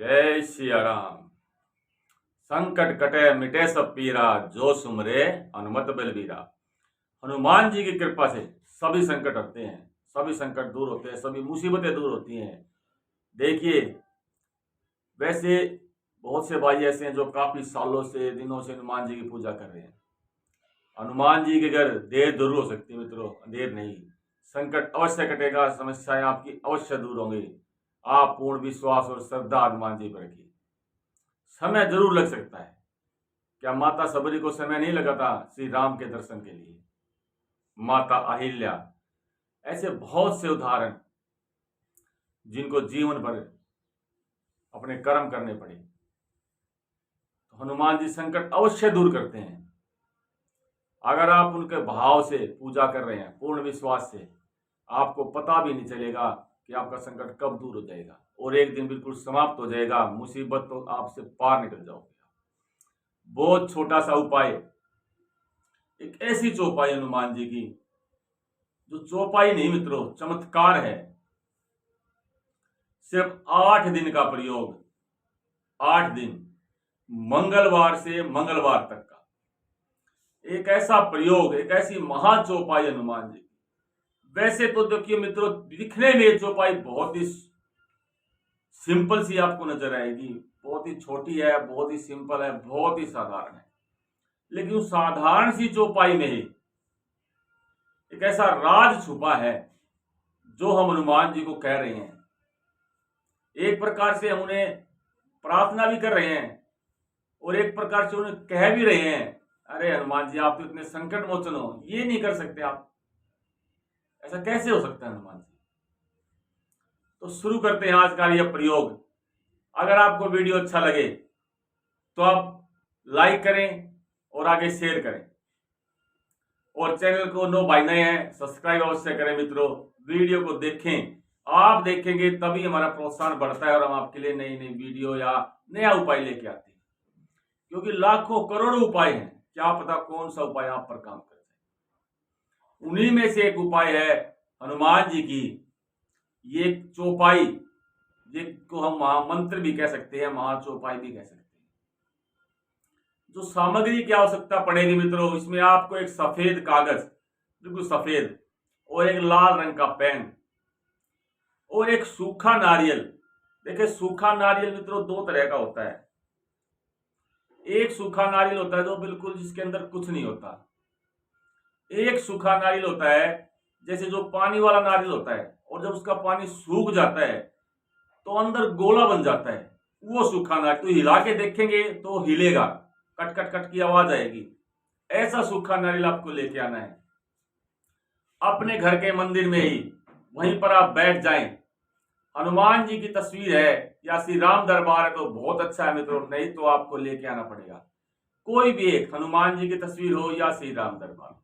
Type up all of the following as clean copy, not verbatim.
जय सिया राम। संकट कटे मिटे सब पीरा, जो सुमरे हनुमत बलबीरा। हनुमान जी की कृपा से सभी संकट हटते हैं, सभी संकट दूर होते हैं, सभी मुसीबतें दूर होती हैं। देखिए, वैसे बहुत से भाई ऐसे हैं जो काफी सालों से, दिनों से हनुमान जी की पूजा कर रहे हैं। हनुमान जी के घर देर जरूर हो सकती है मित्रों, देर नहीं। संकट अवश्य कटेगा, समस्याएं आपकी अवश्य दूर होंगी। आप पूर्ण विश्वास और श्रद्धा हनुमान जी पर रखिए। समय जरूर लग सकता है। क्या माता सबरी को समय नहीं लगा था श्री राम के दर्शन के लिए? माता अहिल्या, ऐसे बहुत से उदाहरण जिनको जीवन भर अपने कर्म करने पड़े। तो हनुमान जी संकट अवश्य दूर करते हैं। अगर आप उनके भाव से पूजा कर रहे हैं, पूर्ण विश्वास से, आपको पता भी नहीं चलेगा कि आपका संकट कब दूर हो जाएगा और एक दिन बिल्कुल समाप्त हो जाएगा। मुसीबत तो आपसे पार निकल जाओगे। बहुत छोटा सा उपाय, एक ऐसी चौपाई हनुमान जी की जो चौपाई नहीं मित्रों, चमत्कार है। सिर्फ 8 दिन का प्रयोग, 8 दिन, मंगलवार से मंगलवार तक का एक ऐसा प्रयोग, एक ऐसी महा चौपाई हनुमान जी की। वैसे तो देखिए मित्रों, दिखने में ये चौपाई बहुत ही सिंपल सी आपको नजर आएगी, बहुत ही छोटी है, बहुत ही सिंपल है, बहुत ही साधारण है। लेकिन उस साधारण सी चौपाई में ही एक ऐसा राज छुपा है जो हम हनुमान जी को कह रहे हैं। एक प्रकार से हम उन्हें प्रार्थना भी कर रहे हैं और एक प्रकार से उन्हें कह भी रहे हैं, अरे हनुमान जी, आप तो इतने संकट मोचन हो, ये नहीं कर सकते आप? ऐसा कैसे हो सकता है हनुमान जी? तो शुरू करते हैं आज का यह प्रयोग। अगर आपको वीडियो अच्छा लगे तो आप लाइक करें और आगे शेयर करें, और चैनल को नो भाई नए हैं सब्सक्राइब अवश्य करें मित्रों। वीडियो को देखें, आप देखेंगे तभी हमारा प्रोत्साहन बढ़ता है और हम आपके लिए नई नई वीडियो या नया उपाय लेके आते हैं। क्योंकि लाखों करोड़ों उपाय हैं, क्या पता कौन सा उपाय आप पर काम कर जाए। उन्हीं में से एक उपाय है हनुमान जी की ये चौपाई, जिसको हम महामंत्र भी कह सकते हैं, महाचौपाई भी कह सकते हैं। जो सामग्री की आवश्यकता पड़ेगी मित्रों, इसमें आपको एक सफेद कागज, बिल्कुल सफेद, और एक लाल रंग का पेन और एक सूखा नारियल। देखिए, सूखा नारियल मित्रों दो तरह का होता है। एक सूखा नारियल होता है जो बिल्कुल जिसके अंदर कुछ नहीं होता। एक सूखा नारियल होता है जैसे जो पानी वाला नारियल होता है, और जब उसका पानी सूख जाता है तो अंदर गोला बन जाता है, वो सूखा नारियल। तो हिला के देखेंगे तो हिलेगा, कट कट कट की आवाज आएगी। ऐसा सूखा नारियल आपको लेके आना है। अपने घर के मंदिर में ही वहीं पर आप बैठ जाएं। हनुमान जी की तस्वीर है या श्री राम दरबार है तो बहुत अच्छा है मित्रों, नहीं तो आपको लेके आना पड़ेगा कोई भी एक, हनुमान जी की तस्वीर हो या श्री राम दरबार।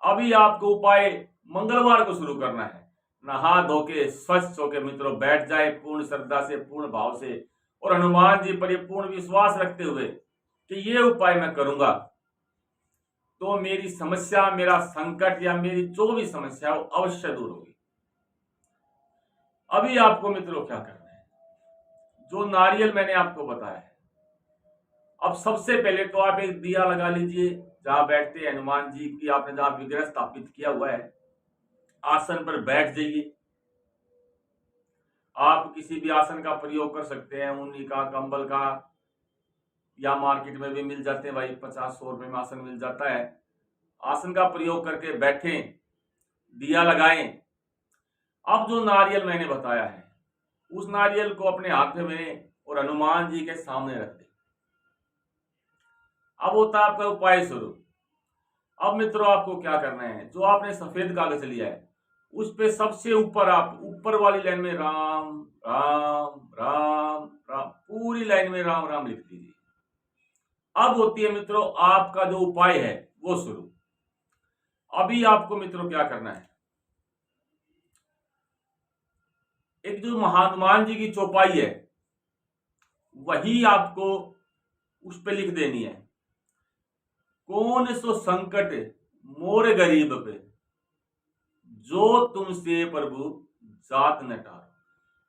अभी आपको उपाय मंगलवार को शुरू करना है। नहा धो के स्वच्छ होकर मित्रों बैठ जाए, पूर्ण श्रद्धा से, पूर्ण भाव से, और हनुमान जी पर पूर्ण विश्वास रखते हुए कि ये उपाय मैं करूंगा तो मेरी समस्या, मेरा संकट या मेरी जो भी समस्या हो अवश्य दूर होगी। अभी आपको मित्रों क्या करना है, जो नारियल मैंने आपको बताया है, अब सबसे पहले तो आप एक दिया लगा लीजिए जहां बैठते हैं हनुमान जी की। आपने जहां विग्रह स्थापित किया हुआ है, आसन पर बैठ जाइए। आप किसी भी आसन का प्रयोग कर सकते हैं, ऊनी का, कंबल का, या मार्केट में भी मिल जाते हैं भाई, 50-100 रुपए में आसन मिल जाता है। आसन का प्रयोग करके बैठें, दिया लगाएं। अब जो नारियल मैंने बताया है, उस नारियल को अपने हाथ में और हनुमान जी के सामने रख दें। अब होता है आपका उपाय शुरू। अब मित्रों आपको क्या करना है, जो आपने सफेद कागज लिया है उस पे सबसे ऊपर, आप ऊपर वाली लाइन में राम राम राम राम, पूरी लाइन में राम राम लिख दीजिए। अब होती है मित्रों आपका जो उपाय है वो शुरू। अभी आपको मित्रों क्या करना है, एक जो हनुमान जी की चौपाई है वही आपको उस पे लिख देनी है। कौन सो संकट मोर गरीब पे, जो तुमसे प्रभु जात न टारो।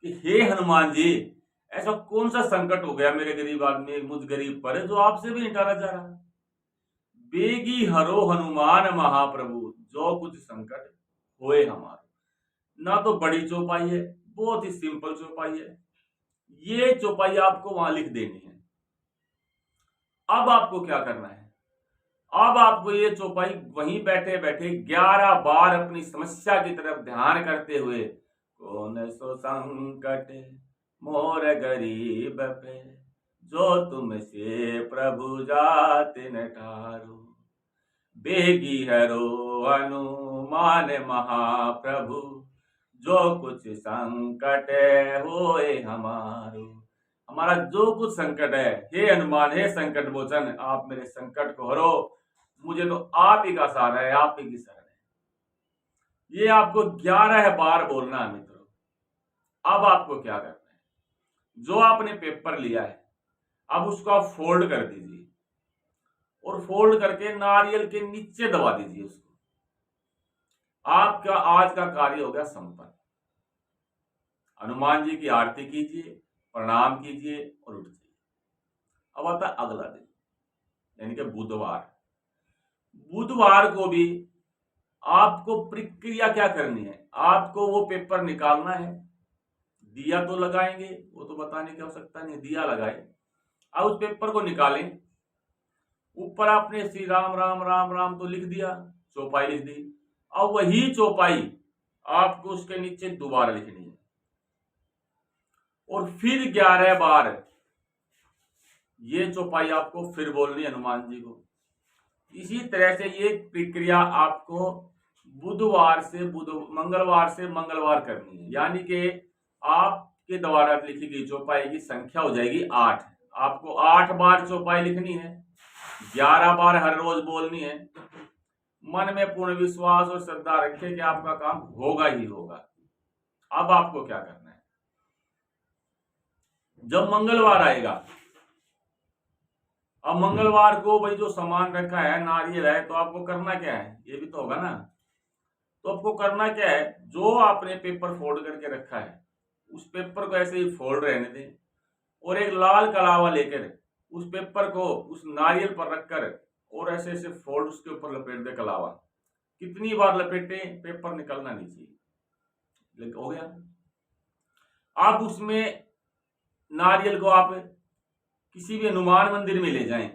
कि हे हनुमान जी, ऐसा कौन सा संकट हो गया मेरे गरीब आदमी, मुझ गरीब पर, जो आपसे भी नहीं टाला जा रहा? बेगी हरो हनुमान महाप्रभु, जो कुछ संकट होए हमारे। ना तो बड़ी चौपाई है, बहुत ही सिंपल चौपाई है। ये चौपाई आपको वहां लिख देनी है। अब आपको क्या करना है? अब आपको ये चौपाई वहीं बैठे बैठे 11 बार अपनी समस्या की तरफ ध्यान करते हुए, कौन सो संकट मोर गरीब पे, जो तुमसे प्रभु जाति न ठारो, बेगी हरो हनुमान महाप्रभु, जो कुछ संकट होए हमारो। हमारा जो कुछ संकट है, हे हनुमान, हे संकट मोचन, आप मेरे संकट को हरो। मुझे तो आप ही का सहारा है, आप ही की शरण है। ये आपको 11 बार बोलना है मित्रों। अब आपको क्या करना है? जो आपने पेपर लिया है, अब उसको आप फोल्ड कर दीजिए और फोल्ड करके नारियल के नीचे दबा दीजिए उसको। आपका आज का कार्य हो गया संपन्न। हनुमान जी की आरती कीजिए, प्रणाम कीजिए और उठ जाइए। अब आता अगला दिन, यानी कि बुधवार। बुधवार को भी आपको प्रक्रिया क्या करनी है? आपको वो पेपर निकालना है। दिया तो लगाएंगे, वो तो बताने की आवश्यकता नहीं, दिया लगाए। अब उस पेपर को निकालें। ऊपर आपने श्री राम राम राम राम तो लिख दिया, चौपाई लिख दी। अब वही चौपाई आपको उसके नीचे दोबारा लिखनी है और फिर 11 बार ये चौपाई आपको फिर बोलनी है हनुमान जी को। इसी तरह से ये प्रक्रिया आपको मंगलवार से मंगलवार करनी है। यानी कि आपके द्वारा लिखी गई चौपाई की संख्या हो जाएगी 8। आपको 8 बार चौपाई लिखनी है, 11 बार हर रोज बोलनी है। मन में पूर्ण विश्वास और श्रद्धा रखें कि आपका काम होगा ही होगा। अब आपको क्या करना है? जब मंगलवार आएगा, अब मंगलवार को भाई जो सामान रखा है, नारियल है, तो आपको करना क्या है? ये भी तो होगा ना। तो आपको करना क्या है? जो आपने पेपर फोल्ड करके रखा है, उस पेपर को ऐसे ही फोल्ड रहने दें और एक लाल कलावा लेकर उस पेपर को उस नारियल पर रखकर और ऐसे ऐसे फोल्ड उसके ऊपर लपेट दे कलावा। कितनी बार लपेटे, पेपर निकलना नहीं चाहिए। हो गया। आप उसमें नारियल को आप किसी भी हनुमान मंदिर में ले जाएं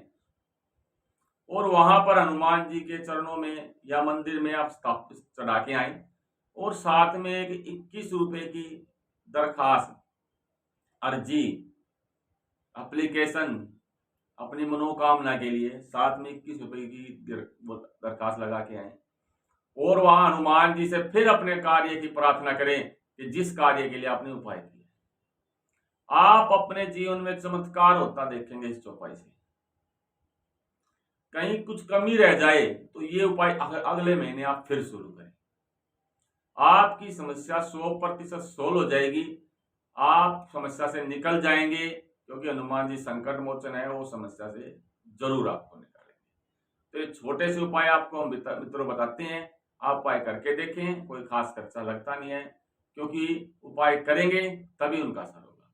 और वहां पर हनुमान जी के चरणों में या मंदिर में आप स्थापित चढ़ा के आए और साथ में एक 21 रुपए की दरखास्त, अर्जी, एप्लीकेशन अपनी मनोकामना के लिए साथ में 21 रुपए की दरखास्त लगा के आए और वहां हनुमान जी से फिर अपने कार्य की प्रार्थना करें कि जिस कार्य के लिए आपने उपाय किया। आप अपने जीवन में चमत्कार होता देखेंगे इस चौपाई से। कहीं कुछ कमी रह जाए तो ये उपाय अगले महीने आप फिर शुरू करें। आपकी समस्या 100% सोल्व हो जाएगी। आप समस्या से निकल जाएंगे, क्योंकि हनुमान जी संकट मोचन है, वो समस्या से जरूर आपको निकालेंगे। तो ये छोटे से उपाय आपको हम मित्रों बताते हैं, आप उपाय करके देखें। कोई खास खर्चा लगता नहीं है, क्योंकि उपाय करेंगे तभी उनका असर होगा।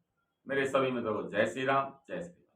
मेरे सभी मित्रों को जय श्री राम, जय श्री राम।